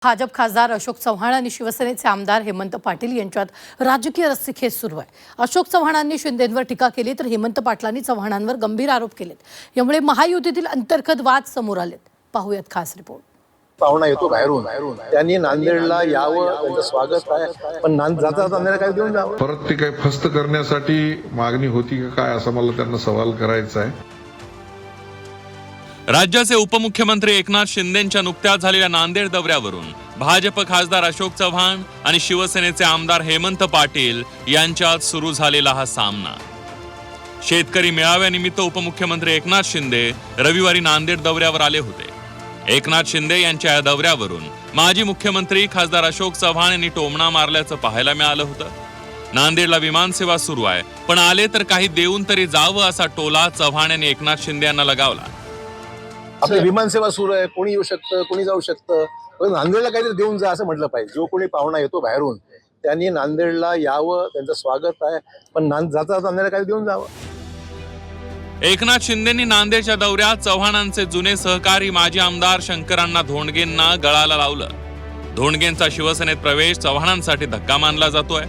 भाजप खासदार अशोक चव्हाण आणि शिवसेनेचे आमदार हेमंत पाटील यांच्यात राजकीय रस्सीखेच सुरू आहे। अशोक चव्हाणांनी शिंदेंवर टीका केली तर हेमंत पाटलांनी चव्हाणांवर गंभीर आरोप केलेत। यामुळे महायुतीतील अंतर्गत वाद समोर आलेत। पाहूयात खास रिपोर्ट। पाहुणा येतो बाहेरून, त्यांनी नांदेडला यावं, त्यांचं स्वागत आहे, पण जाता नांदेड काय देऊन जावं। परत ती काय फस्त करण्यासाठी मागणी होती का काय असं मला त्यांना सवाल करायचा आहे। राज्याचे उपमुख्यमंत्री एकनाथ शिंदेंच्या नुकत्याच झालेल्या नांदेड दौऱ्यावरून भाजप खासदार अशोक चव्हाण आणि शिवसेनेचे आमदार हेमंत पाटील यांच्यात सुरू झालेला हा सामना। शेतकरी मेळाव्यानिमित्त उपमुख्यमंत्री एकनाथ शिंदे रविवारी नांदेड दौऱ्यावर आले होते। एकनाथ शिंदे यांच्या या दौऱ्यावरून माजी मुख्यमंत्री खासदार अशोक चव्हाण यांनी टोमणा मारल्याचं पाहायला मिळालं होतं। नांदेडला विमानसेवा सुरू आहे, पण आले तर काही देऊन तरी जावं असा टोला चव्हाण यांनी एकनाथ शिंदे यांना लगावला। आपली विमानसेवा सुरू आहे, कोणी येऊ शकतं, कोणी जाऊ शकतं, पण नांदेडला काहीतरी देऊन जा असं म्हटलं पाहिजे। जो कोणी पाहुणा येतो बाहेरून, त्यांनी नांदेडला यावं, त्यांचं स्वागत आहे, पण जाता नांदेडला काही देऊन जावं। एकनाथ शिंदेंनी नांदेडच्या दौऱ्यात चव्हाणांचे जुने सहकारी माजी आमदार शंकरांना धोंडगेंना गळाला लावलं। धोंडगेंचा शिवसेनेत प्रवेश चव्हाणांसाठी धक्का मानला जातोय।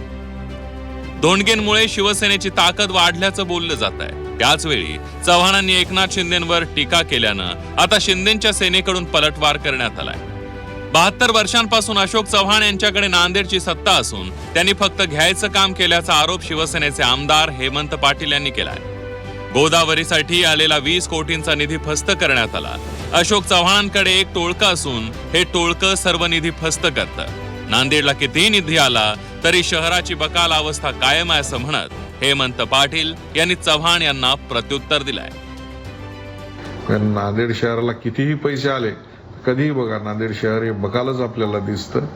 धोंडगेंमुळे शिवसेनेची ताकद वाढल्याचं बोललं जात आहे। त्याचवेळी चव्हाणांनी एकनाथ शिंदेंवर टीका केल्यानं आता शिंदेंच्या सेनेकडून पलटवार करण्यात आलाय। 72 वर्षांपासून अशोक चव्हाण यांच्याकडे नांदेडची सत्ता असून त्यांनी फक्त घ्यायचं काम केल्याचा आरोप शिवसेनेचे आमदार हेमंत पाटील यांनी केलाय। गोदावरीसाठी आलेला 20 कोटींचा निधी फस्त करण्यात आला। अशोक चव्हाणांकडे एक टोळकं असून हे टोळकं सर्व निधी फस्त करतं। नांदेडला कितीही निधी आला तरी शहराची बकाल अवस्था कायम आहे असं म्हणत हेमंत पाटील यांनी चव्हाण यांना प्रत्युत्तर दिलंय। नांदेड शहराला कितीही पैसे आले, कधीही बघा नांदेड शहर हे बकालच आपल्याला दिसतं।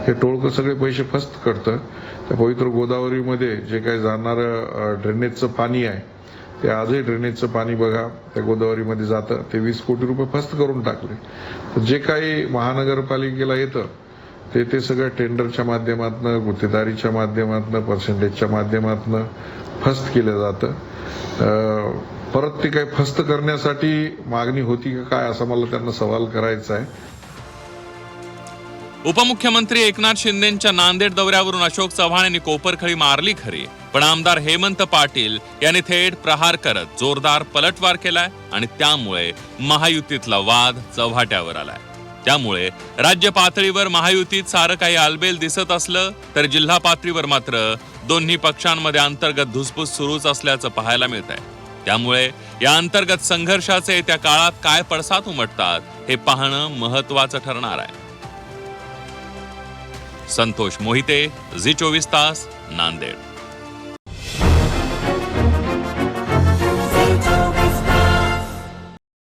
हे टोळकं सगळे पैसे फस्त करतं। त्या पवित्र गोदावरीमध्ये जे काही जाणारं ड्रेनेजचं पाणी आहे, ते आजही ड्रेनेजचं पाणी बघा त्या गोदावरीमध्ये जातं। ते 20 कोटी रुपये फस्त करून टाकले। जे काही महानगरपालिकेला येतं ते सगळं टेंडरच्या माध्यमातून, गुत्तेदारीच्या माध्यमातून, पर्सेंटेजच्या माध्यमातून फस्त केलं जातं। परत ती काय फस्त करण्यासाठी मागणी होती का काय असं मला त्यांना सवाल करायचा आहे। उपमुख्यमंत्री एकनाथ शिंदेंच्या नांदेड दौऱ्यावरून अशोक चव्हाण यांनी कोपरखळी मारली खरी, पण आमदार हेमंत पाटील यांनी थेट प्रहार करत जोरदार पलटवार केलाय आणि त्यामुळे महायुतीतला वाद चव्हाट्यावर आलाय। त्यामुळे राज्य पातळीवर महायुतीत सारं काही आलबेल दिसत असलं तर जिल्हा पातळीवर मात्र दोन्ही पक्षांमध्ये अंतर्गत धुसफूस सुरूच असल्याचं पाहायला मिळत आहे। त्यामुळे या अंतर्गत संघर्षाचे त्या काळात काय पडसाद उमटतात हे पाहणं महत्त्वाचं ठरणार आहे। संतोष मोहिते, झी 24 तास, नांदेड।